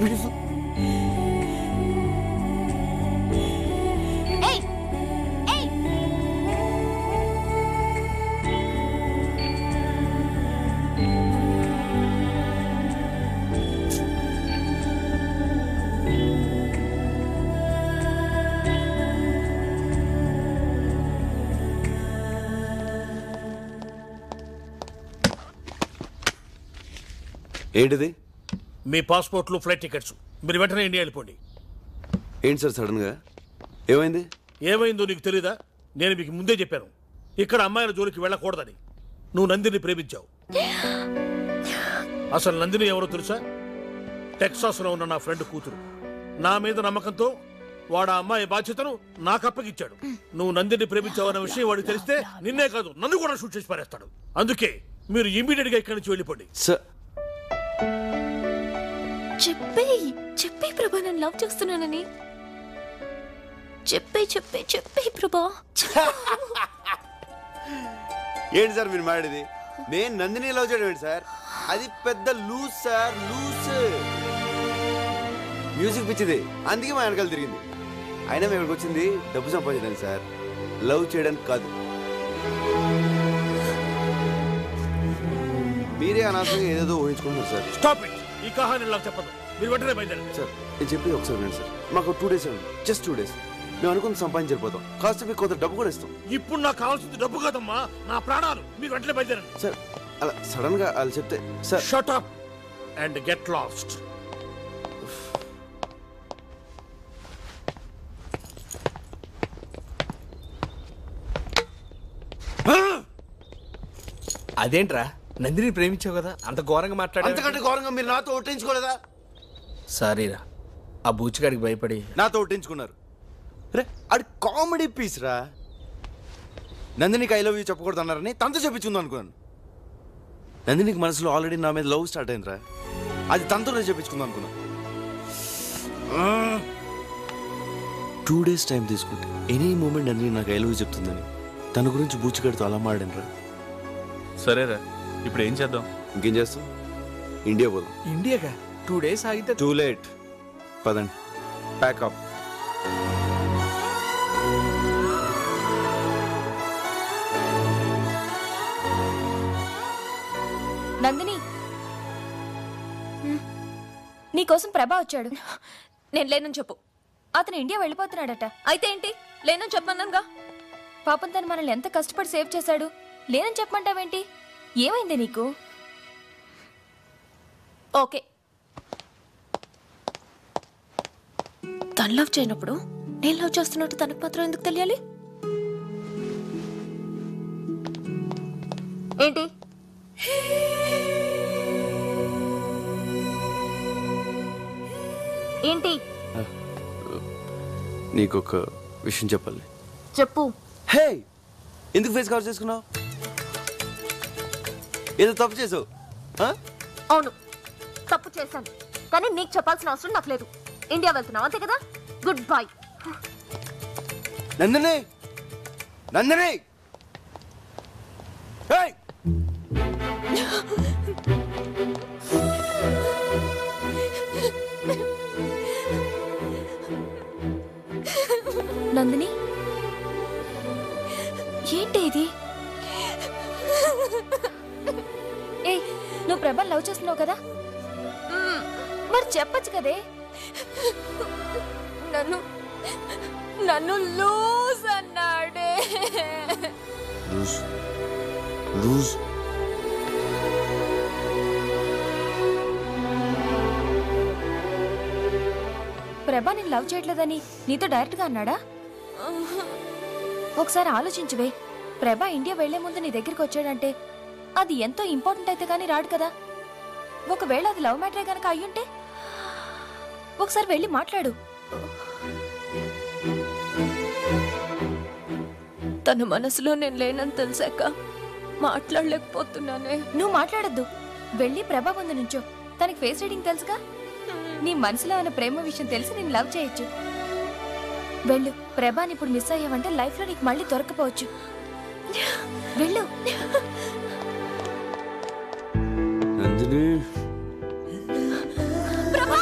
Beautiful. ఏంటిది? మీ పాస్పోర్ట్లు, flight tickets. మీరు వెంటనే ఇండియా వెళ్ళిపోండి. ఏంటి సార్ సడన్ గా ఏమైంది? ఏమైందో నీకు తెలీదా? నేను మీకు ముందే చెప్పాను, ఇక్కడ అమ్మాయిల జోలికి వెళ్ళకూడదని. నువ్వు నందిని ప్రేమించావు. అసలు నందిని ఎవరో తెలుసా? టెక్సాస్ లో ఉన్న నా ఫ్రెండ్ కూతురు. నా మీద నమ్మకంతో వాడు ఆ అమ్మాయి బాధ్యతను నాకు అప్పగించాడు. నువ్వు నందిని ప్రేమించావు అన్న విషయం వాడికి తెలిస్తే నిన్నే కాదు నన్ను కూడా షూట్ చేసి పారేస్తాడు. అందుకే మీరు ఇమీడియట్ గా ఇక్కడి నుంచి వెళ్ళిపోండి. చెప్పే ప్రభా, నన్ను లవ్ చేస్తున్నానని చెప్పే ప్రభా. ఏంటి సార్ మీరు మాట్లాడేది? నేను నందిని లవ్ చేయడం ఏంటి సార్? అది పెద్ద లూజ్ సార్, లూజ్. మ్యూజిక్ పిచ్చిది, అందుకే మా వెనకాల తిరిగింది. అయినా మేము ఇక్కడికి వచ్చింది డబ్బు సంపాదించడానికి సార్, లవ్ చేయడానికి కాదు. మీరే అనవసరంగా ఏదేదో ఊహించుకుంటున్నారు సార్. Stop it. ఈ కహాని లవ్ చెప్పదు. మీరు వెంటనే బయలుదేరండి. సార్ నేను చెప్పి ఒకసారి వినండి సార్. మాకు 2 days అండి, జస్ట్ 2 days. మేము అనుకుని సంపాదించకపోతాం, కాస్త మీకు కొంత డబ్బు కూడా ఇస్తాం. ఇప్పుడు నాకు కావాల్సింది డబ్బు కాదమ్మా, నా ప్రాణాలు. మీరు వెంటనే బయలుదేరండి. సార్ అలా సడన్ గా అలా చెప్తే sir. Shut up and get lost. అదేంట్రా, నందిని ప్రేమించావు కదా, అంత ఘోరంగా మాట్లాడా? అంతకంటే ఘోరంగా మీరు నాతో ఒట్టించుకోలేదా? సారీరా, ఆ బూచిగాడికి భయపడి నాతో ఒట్టించుకున్నారు. రే అది కామెడీ పీస్ రా. నందినికి ఐ లవ్ యూ చెప్పకూడదు అన్నారని తనతో చెప్పించుకుందాం అనుకున్నాను. నందినికి మనసులో ఆల్రెడీ నా మీద లవ్ స్టార్ట్ అయిందిరా, అది తనతో చెప్పించుకుందాం అనుకున్నా. 2 days టైం తీసుకుంటే ఎనీ మూమెంట్ నందిని నాకు ఐ లవ్ యూ చెప్తుందని తన గురించి బూచిగాడితో అలా మాడాను రా. సరేరా, ఇప్పుడు ఏం చేద్దాం? ఇంకేం చేస్తాం, ఇండియా పోదాం. ఇండియాగా 2 days ఆగితే టూ లేట్. పదండి, ప్యాకప్. నందిని, నీకోసం ప్రభా వచ్చాడు. నేను లేనని చెప్పు. అతను ఇండియా వెళ్ళిపోతున్నాడట. అయితే ఏంటి? లేనని చెప్పమన్నానుగా. పాపం తను మనల్ని ఎంత కష్టపడి సేవ్ చేశాడు. లేనని చెప్పమంటావేంటి? ఏమైంది నీకు? ఓకే, తను లవ్ చేయనప్పుడు నేను లవ్ చేస్తున్నట్టు తనకు మాత్రం ఎందుకు తెలియాలి? ఏంటి? ఏంటి? నీకొక విషయం చెప్పాలి. చెప్పు. హే, ఎందుకు ఫేస్ కవర్ చేసుకున్నావు? ఏదో తప్పు చేసావు. అవును, తప్పు చేశాను, కానీ నీకు చెప్పాల్సిన అవసరం నాకు లేదు. ఇండియా వెళ్తున్నావు అంతే కదా? Good bye. నందిని, నందిని, నందిని, ఏంటి ఇది? ఏ, నువ్వు ప్రభాని లవ్ చేస్తున్నావు కదా, మరి చెప్పచ్చు కదే. నన్ను లూజ్ అన్నాడే. లూజ్? ప్రభా నేను లవ్ చేయట్లేదని నీతో డైరెక్ట్ గా అన్నాడా? ఒకసారి ఆలోచించువే. ప్రభా ఇండియా వెళ్లే ముందు నీ దగ్గరికి వచ్చాడంటే అది ఎంతో ఇంపార్టెంట్ అయితే కానీ రాడు కదా. ఒకవేళ అది లవ్ మ్యాటరే గనక అయ్యుంటే ఒకసారి వెళ్ళి మాట్లాడు. తన మనసులో నేను లేనని తెలిసాక మాట్లాడలేకపోతున్నానే. నువ్వు మాట్లాడద్దు, వెళ్ళి ప్రభా ముందు నుంచో. తనకి ఫేస్ రీడింగ్ తెలుసుగా. నీ మనసులో ఉన్న ప్రేమ విషయం తెలిసి నేను లవ్ చేయొచ్చు. వెళ్ళు. ప్రభాని ఇప్పుడు మిస్ అయ్యావంటే లైఫ్ లో నీకు మళ్ళీ దొరకపోవచ్చు. వెళ్ళు. నందిని, ప్రభా,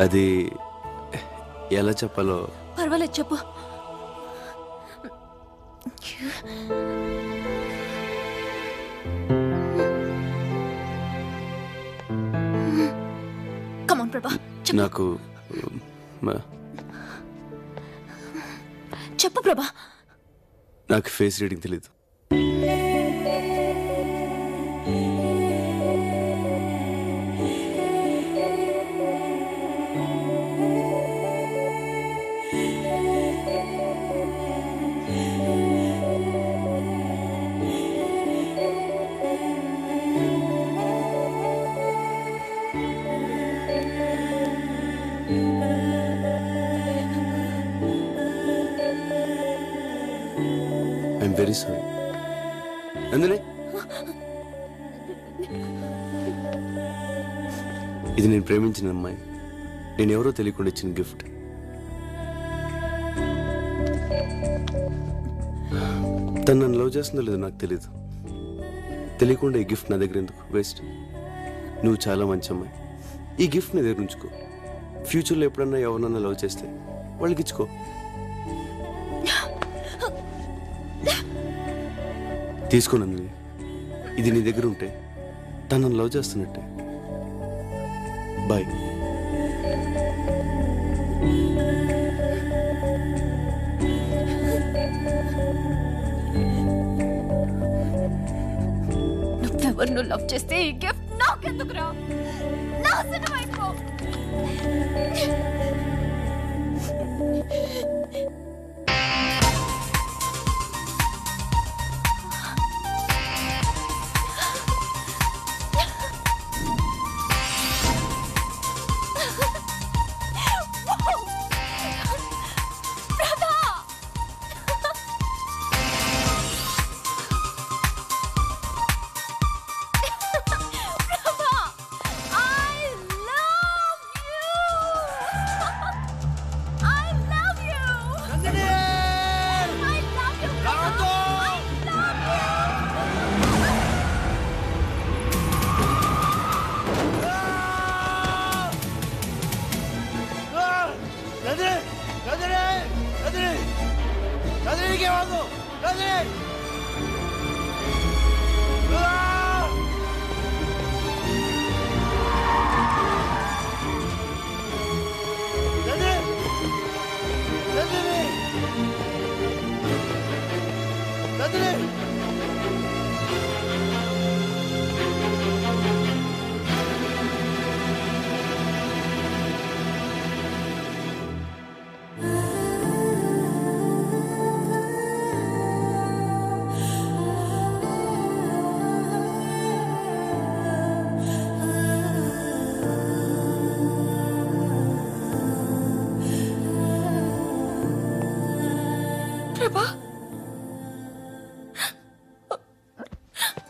అది ఎలా చెప్పాలో. పర్వాలేదు చెప్పు. కమాన్ ప్రభా, నాకు చెప్పు ప్రభా. నాకు ఫేస్ రీడింగ్ తెలీదు. I'm very sorry. నందిని, ఇది నేను ప్రేమించిన అమ్మాయి. నేను ఎవరో తెలియకుండా ఇచ్చిన గిఫ్ట్. తను నన్ను లవ్ చేస్తుందో లేదో నాకు తెలీదు. తెలియకుండా ఈ గిఫ్ట్ నా దగ్గర ఎందుకు వేస్ట్? నువ్వు చాలా మంచి అమ్మాయి. ఈ గిఫ్ట్ నీ దగ్గర ఉంచుకో. ఫ్యూచర్లో ఎప్పుడన్నా ఎవరినన్నా లవ్ చేస్తే వాళ్ళకి ఇచ్చుకో. తీసుకో నందిని, ఇది నీ దగ్గర ఉంటే తను నన్ను లవ్ చేస్తున్నట్టే. బాయ్. నువ్వెవరు లవ్ చేస్తే ఈ గిఫ్ట్ నాకెందుకురా? నాశనం అయిపో.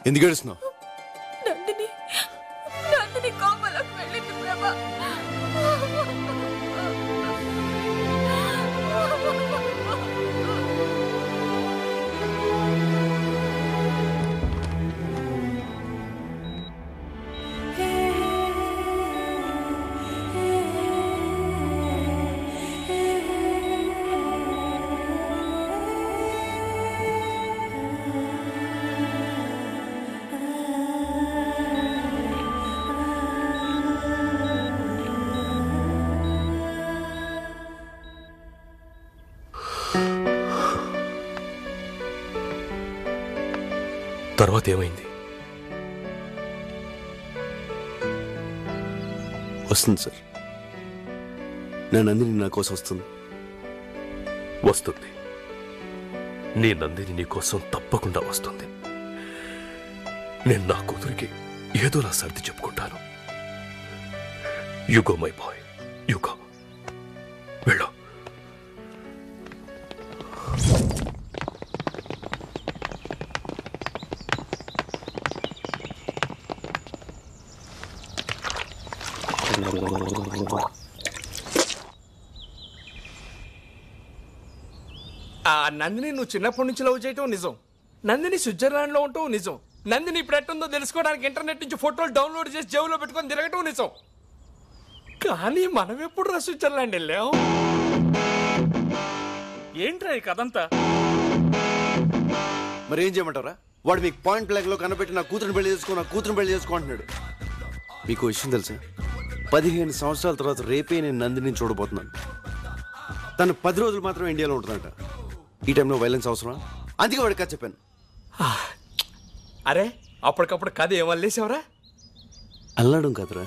ఎందుకు ఏడుస్తున్నావు? నందిని కోమలోకి వెళ్ళింది ప్రభా. తర్వాత ఏమైంది? వస్తుంది సార్. నా నందిని నా కోసం వస్తుంది. వస్తుంది. నీ నందిని నీ కోసం తప్పకుండా వస్తుంది. నేను నా కూతురికి ఏదోలా సర్ది చెప్పుకుంటాను. యుగో మై బాయ్, యుగో. వెళ్ళు. ఆ నందిని నువ్వు చిన్నప్పటి నుంచి లవ్ చేయటం నిజం. నందిని స్విట్జర్లాండ్ లో ఉంటావు నిజం. నందిని ఇప్పుడు ఎట్టుందో తెలుసుకోవడానికి ఇంటర్నెట్ నుంచి ఫోటోలు డౌన్లోడ్ చేసి జేబులో పెట్టుకొని తిరగటం నిజం. కానీ మనం ఎప్పుడు స్విట్జర్లాండ్ వెళ్ళాం? ఏంట్రా ఈ కథంతా? మరి ఏం చేయమంటారా? వాడు మీకు పాయింట్ బ్లాక్ లో కనబెట్టి నా కూతురుని పెళ్లి చేసుకో అంటున్నాడు. మీకు విషయం తెలుసా? 15 సంవత్సరాల తర్వాత రేపే నేను నందిని చూడబోతున్నాను. తను 10 రోజులు మాత్రం ఇండియాలో ఉంటుందంట. ఈ టైంలో వైలెన్స్ అవసరం? అందుకే వాడికి కథ చెప్పాను. అరే అప్పటికప్పుడు కథ ఏమల్లేసావరా? అల్లాడం కదరా,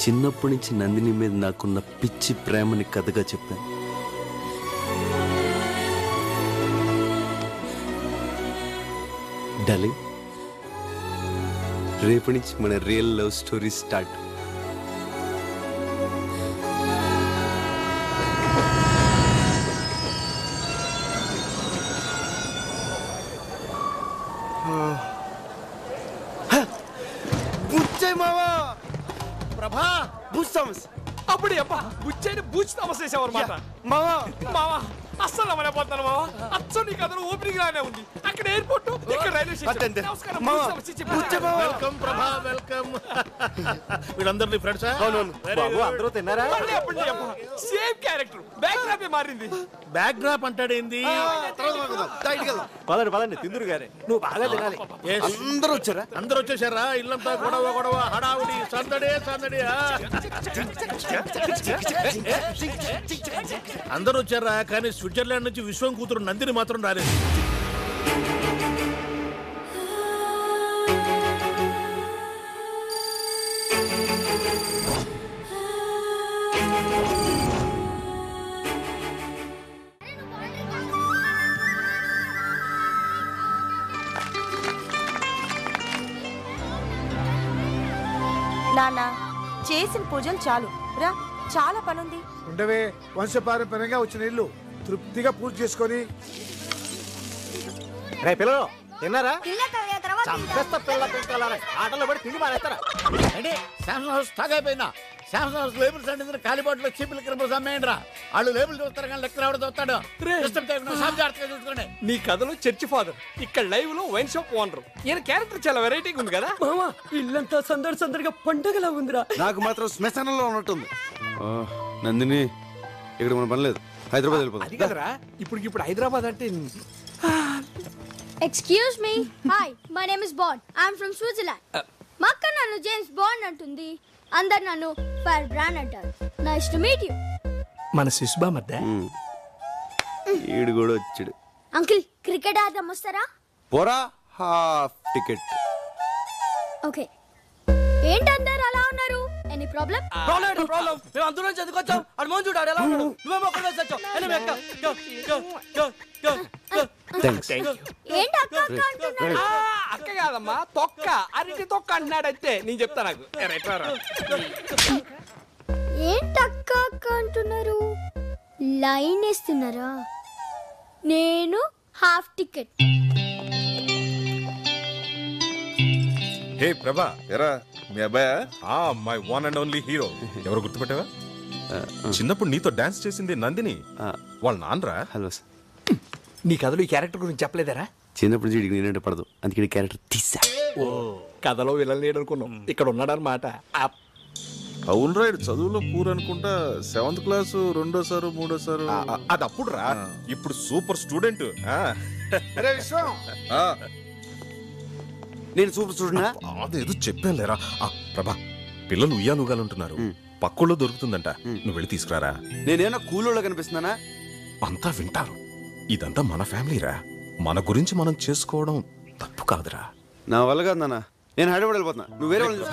చిన్నప్పటి నుంచి నందిని మీద నాకున్న పిచ్చి ప్రేమని కథగా చెప్పాను. డార్లింగ్, రేపటి నుంచి మన రియల్ లవ్ స్టోరీ స్టార్ట్. ప్రభా అప్పుడు అబ్బా బుచ్చైన బూచి తమసేసావు అనమాట. మావా అస్సలు అమలైపోతాను మావా. అచ్చం నీ కథలో ఓపెనింగ్ లానే ఉంది. అక్కడ ఎయిర్పోర్ట్, ఇక్కడ రైల్వే స్టేషన్. నమస్కారం. Welcome Prabha, welcome. వీళ్ళందరినీ ఫ్రెండ్సా? అందరూ తిన్నారా? సేమ్ క్యారెక్టర్, బ్యాక్ డ్రాప్ మారింది. బ్యాక్ డ్రాప్ అంటాడేంది? పదండి తిందురు గారే. నువ్వు బాగా తినాలి. అందరూ వచ్చారా? అందరూ వచ్చేసారా? ఇల్లంతా గొడవ హడావుడి సందడే. అందరూ వచ్చారా? కానీ స్విట్జర్లాండ్ నుంచి విశ్వం కూతురు నందిని మాత్రం రాలేదు. నాన్న, చేసిన పూజలు చాలు రా, చాలా పనుంది. ఉండవే, వంశపారంపర్యంగా వచ్చిన ఇల్లు తృప్తిగా పూజ చేసుకొని. రే పిల్లలు తిన్నారా? చంపేస్తా పిల్ల పిల్లలారా, ఆటలో పడి తిండి మానేస్తారా? అంటే శాంసంగ్ హౌస్ తాగైపోయినా శాంసంగ్ హౌస్ లేబుల్స్ అంటే కాలిబాట్లో చీపులు క్రిమినల్స్ అమ్మేయండిరా. వాళ్ళు లేబుల్ చూస్తారు కానీ లెక్కలు ఎవడో చూస్తాడు. చూసుకోండి. నీ కథలో చర్చి ఫాదర్, ఇక్కడ లైవ్ లో వైన్ షాప్ ఓనర్. ఈయన క్యారెక్టర్ చాలా వెరైటీగా ఉంది కదా. ఇల్లంతా సందడిగా పండగలా ఉందిరా. నాకు మాత్రం శ్మశానంలో ఉన్నట్టుంది. నందిని, ఇక్కడ మన పని లేదు, హైదరాబాద్ అది వెళ్ళిపోతుంది. కదరా ఇప్పుడు హైదరాబాద్ అంటే. Excuse me. Hi, my name is Bond. I'm from Switzerland. మా అక్క నన్ను జేమ్స్ బాండ్ అంటుంది. అందరు నన్ను ఫైర్ బ్రాండ్ అంటారు. Nice to meet you. మన శిశుబా మధ్య ఈడు కూడా వచ్చాడు. అంకుల్, క్రికెట్ ఆడదాం వస్తారా? పోరా, హాఫ్ టికెట్. ఓకే. ఏంటి అందరు అలా ఉన్నారు? Any problem? ప్రాబ్లం మేము అందులో చదువుకొచ్చాం. అడు మోహన్ చూడాడు ఎలా ఉన్నాడు. నువ్వేమో ఒక్కడే వచ్చావు. ఏంటి అక్క అక్క అంటున్నారు? అక్క కాదమ్మా, తొక్క, అరటి తొక్క అంటున్నాడు. అయితే నేను చెప్తా. నాకు ఏంటి అక్క అక్క అంటున్నారు? లైన్ వేస్తున్నారా? నేను హాఫ్ టికెట్. హే ప్రభా, ఎరా మీ అబ్బాయా? My one and only hero. ఎవరు గుర్తుపెట్టావా? చిన్నప్పుడు నీతో డాన్స్ చేసింది నందిని, వాళ్ళ నాన్నరా. Hello sir. నీ కథలో ఈ క్యారెక్టర్ గురించి చెప్పలేదరా? చిన్నప్పుడు నుంచి నేనంటే పడదు, అందుకే క్యారెక్టర్ తీసా. ఓ, కథలో విలన్ లేడు అనుకున్నాం, ఇక్కడ ఉన్నాడనమాట. అవును రైడ్, చదువులో పూర్ అనుకుంటా. 7th క్లాస్, 2వ సారు 3వ సారు. అది అప్పుడు రా, ఇప్పుడు సూపర్ స్టూడెంట్. నేను సూపర్ స్టూడెంట్. అదేదో చెప్పాను లేరా. ప్రభా, పిల్లలు ఉయ్యాలుగాలుంటున్నారు, పక్కలో దొరుకుతుందంట, నువ్వు వెళ్ళి తీసుకురారా. నేనేమన్నా కూలోళ్ళ కనిపిస్తున్నానా? అంతా వింటారు. ఇదంతా మన ఫ్యామిలీరా, మన గురించి మనం చేసుకోవడం తప్పు కాదురా. నా వల్ల కాదు నాన్న, నేను హైదరాబాద్ వెళ్ళిపోతున్నా. నువ్వు వేరే వాళ్ళు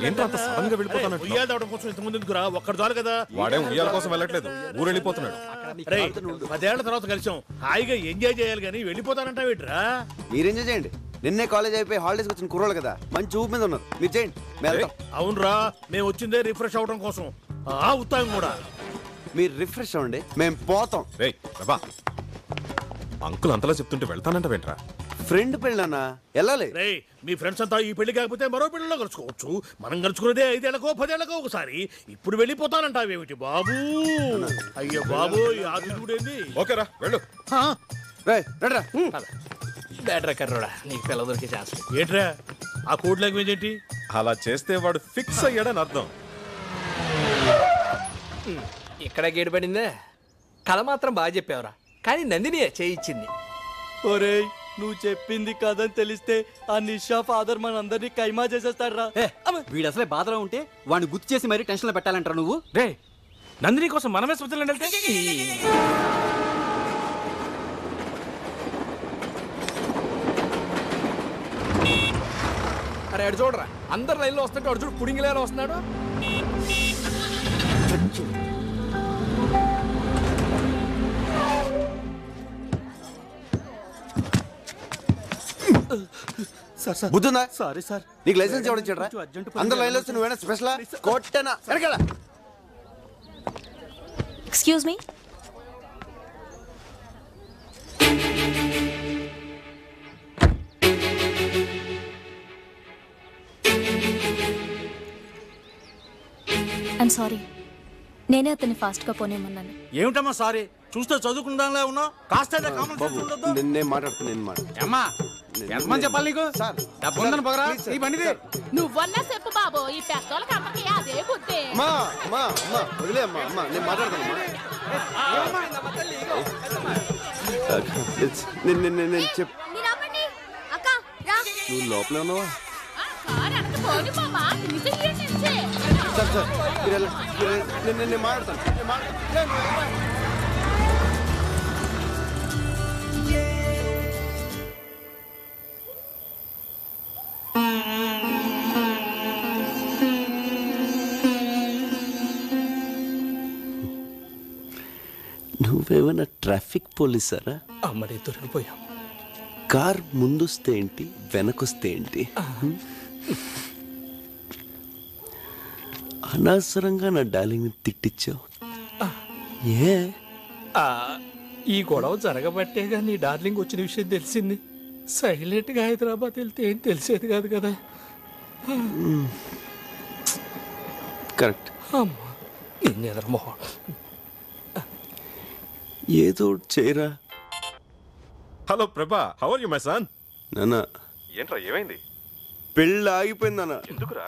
ఏంటో అంత సడన్ గా వెళ్ళిపోతానంట. ఉయ్యాల తవ్వడం కోసం ఇంతకుముందు ఎందుకురా? ఒక్కడు చాలు కదా. వాడే ఉయ్యాల కోసం వెళ్ళట్లేదు, ఊరు వెళ్ళిపోతున్నాడు. 10 ఏళ్ల తర్వాత కలిసాం, హాయిగా ఎంజాయ్ చేయాలి కానీ వెళ్ళిపోతానంటావేట్రా? మీరు ఎంజాయ్ చేయండి. నిన్నే కాలేజ్ అయిపోయి హాలిడేస్ వచ్చిన కుర్రోళ్ళు కదా, మంచి ఊపు మీద ఉన్నారు. మీరు చేయండి. అవునరా, మేము వచ్చిందే రిఫ్రెష్ అవడం కోసం. ఉత్తాం కూడా. మీరు రిఫ్రెష్ అవ్వండి, మేము పోతాం. ప్రభా, అంకుల్ అంతలా చెప్తుంటే వెళ్తానంటావేంట్రా? ఫ్రెండ్ పెళ్ళన్నా వెళ్ళాలి. మీ ఫ్రెండ్స్ అంతా ఈ పెళ్లి కాకపోతే మరో పెళ్లిలో కలుసుకోవచ్చు. మనం కలుసుకునేదే 5 ఏళ్లకో 10 ఏళ్లకో ఒకసారి. ఇప్పుడు వెళ్ళిపోతానంటావేమిటి బాబు? అయ్యో బాబు, ఈ ఆదిత్యుడేంది? ఓకేరా, వెళ్ళు. బ్యాటరీ కర్రోడా నీకు పిల్ల దొరికే ఛాన్స్. ఏంట్రా ఆ కోడ్ లాంగ్వేజ్ ఏంటి? అలా చేస్తే వాడు ఫిక్స్ అయ్యాడని అర్థం. ఇక్కడ గేడు పడిందే. కథ మాత్రం బాగా చెప్పావురా, కానీ నందినియే చేయించింది. ఒరేయ్ నువ్వు చెప్పింది కదని తెలిస్తే ఆ నిషా ఫాదర్ మనందరినీ కైమా చేసేస్తాడు రా. వీడు అసలే బాధలో ఉంటే వాడిని గుర్తు చేసి మరీ టెన్షన్ లో పెట్టాలంటారు నువ్వు. రే నందిని కోసం మనమే స్విట్జర్లాండ్ వెళ్తే. అరే అడు చూడరా, అందరు లైన్లో వస్తుంటే అడు చూడు పుడింగిలేలా వస్తున్నాడు. బుద్ధుందా? Sorry sir. నీకు లైసెన్స్ ఎవరు ఇచ్చాడ్రా? అందరు లైన్లో వస్తే నువ్వేనా స్పెషలా? కొట్టనా వెనకాల. Excuse me. ఐమ్ సారీ, నేనే అతన్ని ఫాస్ట్గా పోనేమన్నాను. ఏమిటమ్మా సారీ? చూస్తే చదువుకుందాంలే ఉన్నావు. కాస్త కామన్ సెన్స్ ఉండొద్దు. నేను మాట్లాడుతున్నాను. అమ్మా ఎంతమంది చెప్పాలి నీకు? సార్ డబ్బు ఉందని పగరా ఈ బండిది. నువ్వన్నా చెప్పు బాబు, ఈ పెద్దోళ్ళకి అమ్మకి అదే బుద్ధి. అమ్మా అమ్మా అమ్మా వదిలే అమ్మా. అమ్మా నేను మాట్లాడతాను. నేను చెప్పు. మీరు ఆపండి. అక్క రా. నువ్వు లోపలే ఉన్నావా? కారు వెనక పోని మామ, నిజంగా నిలిచే. సార్ సార్ నేను మాట్లాడతాను. నువ్వేమైనా ట్రాఫిక్ పోలీసారా? అమ్మడే దొరికిపోయాం. కార్ ముందొస్తే ఏంటి, వెనకొస్తే ఏంటి? అనవసరంగా నా డార్లింగ్ని తిట్టించావు. ఏ ఈ గొడవ జరగబట్టేగా నీ డార్లింగ్ వచ్చిన విషయం తెలిసింది. సైలెంట్గా హైదరాబాద్ వెళ్తే ఏం తెలిసేది కాదు కదా. కరెక్ట్. అమ్మా నిన్న ఎదరమోహం. ఏదో చేయరా. Hello Prabha, how are you my son? నాన్న ఏంట్రా ఏమైంది? పెళ్ళి ఆగిపోయింది నాన్న. ఎందుకురా?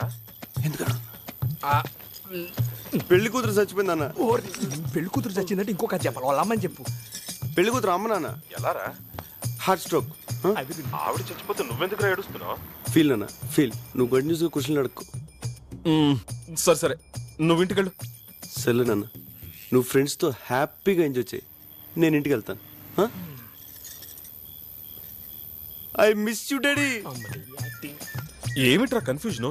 ఎందుకన్నా? పెళ్లి కూతురు చచ్చిపోయింది నాన్న. పెళ్లి కూతురు చచ్చిందంటే ఇంకొక చెప్పాలి. వాళ్ళ అమ్మని చెప్పు. పెళ్లి కూతురు అమ్మ నాన్న. ఎలారా? Heart stroke. ఆవిడ చచ్చిపోతే నువ్వెందుకురా ఏడుస్తున్నావు? ఫీల్ నాన్న ఫీల్. నువ్వు గుడ్ న్యూస్ క్వశ్చన్లు అడుక్కో. సరే సరే నువ్వు ఇంటికెళ్ళు. సరే నాన్న, నువ్వు ఫ్రెండ్స్తో హ్యాపీగా ఎంజాయ్ చేయి. నేను ఇంటికి వెళ్తాను. I miss you daddy. ఏమిట్రా కన్ఫ్యూజన్?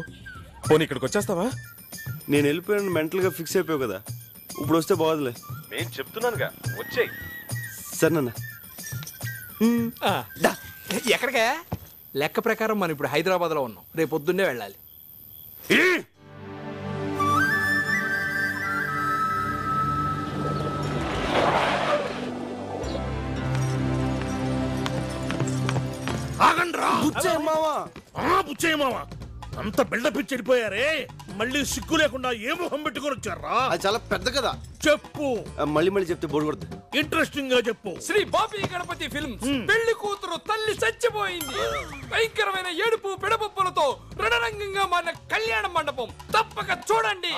పోనీ ఇక్కడికి వచ్చేస్తావా? నేను వెళ్ళిపోయాను మెంటల్గా ఫిక్స్ అయిపోయావు కదా, ఇప్పుడు వస్తే బాగోదులే. నేను చెప్తున్నానుగా వచ్చేయ్. సరే నాన్న. ఎక్కడికే? లెక్క ప్రకారం మనం ఇప్పుడు హైదరాబాద్లో ఉన్నాం. రేపు పొద్దున్నే వెళ్ళాలి. బుచ్చయ్య మావా అంత బిల్డప్ ఇచ్చి వెళ్ళిపోయారే, మళ్ళీ సిగ్గు లేకుండా ఏ మొహం పెట్టుకొని వచ్చారా? అది చాలా పెద్ద కదా. చెప్పు. మళ్ళీ మళ్ళీ చెప్తే బోర్డు కొడుతుంది. ఇంట్రెస్టింగ్ గా చెప్పు. శ్రీ బాపి గణపతి ఫిల్మ్స్. పెళ్లి కూతురు తల్లి చచ్చిపోయింది. భయంకరమైన ఏడుపు పిడపప్పులతో రణరంగంగా మన కళ్యాణ మండపం. తప్పక చూడండి.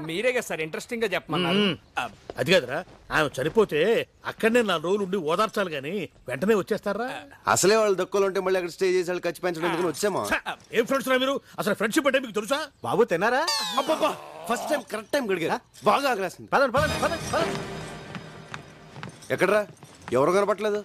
మీరేగా సార్ ఇంట్రెస్టింగ్ గా చెప్పమన్నారు. అది కాదురా, ఆమె చనిపోతే అక్కడనే 4 రోజులు ఉండి ఓదార్చాలి గాని వెంటనే వచ్చేస్తారా? అసలే వాళ్ళు దక్కువలు ఉంటే మళ్ళీ అక్కడ స్టే చేసి వాళ్ళు ఖర్చు పెంచడం వచ్చామా? ఏం ఫ్రెండ్స్ రా మీరు? అసలు ఫ్రెండ్షిప్ అంటే మీకు తెలుసా? బాబు తిన్నారా? అబ్బబ్బా ఫస్ట్ టైం కరెక్ట్ టైం గడిగా. బాగా ఆగలేస్తుంది. పదండి పదండి పదండి పదండి. ఎక్కడరా? ఎవరు కనపట్లేదు?